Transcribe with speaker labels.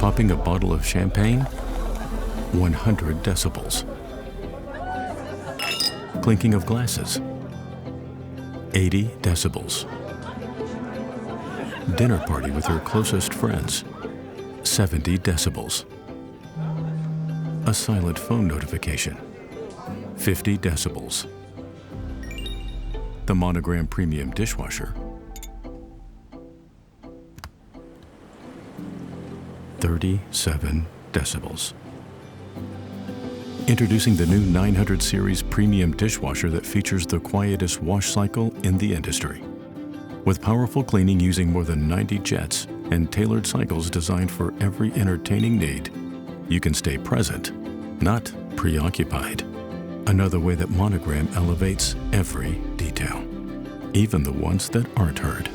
Speaker 1: Popping a bottle of champagne, 100 decibels. Clinking of glasses, 80 decibels. Dinner party with her closest friends, 70 decibels. A silent phone notification, 50 decibels. The Monogram Premium Dishwasher, 37 decibels. Introducing the new 900 series premium dishwasher that features the quietest wash cycle in the industry. With powerful cleaning using more than 90 jets and tailored cycles designed for every entertaining need, you can stay present, not preoccupied. Another way that Monogram elevates every detail, even the ones that aren't heard.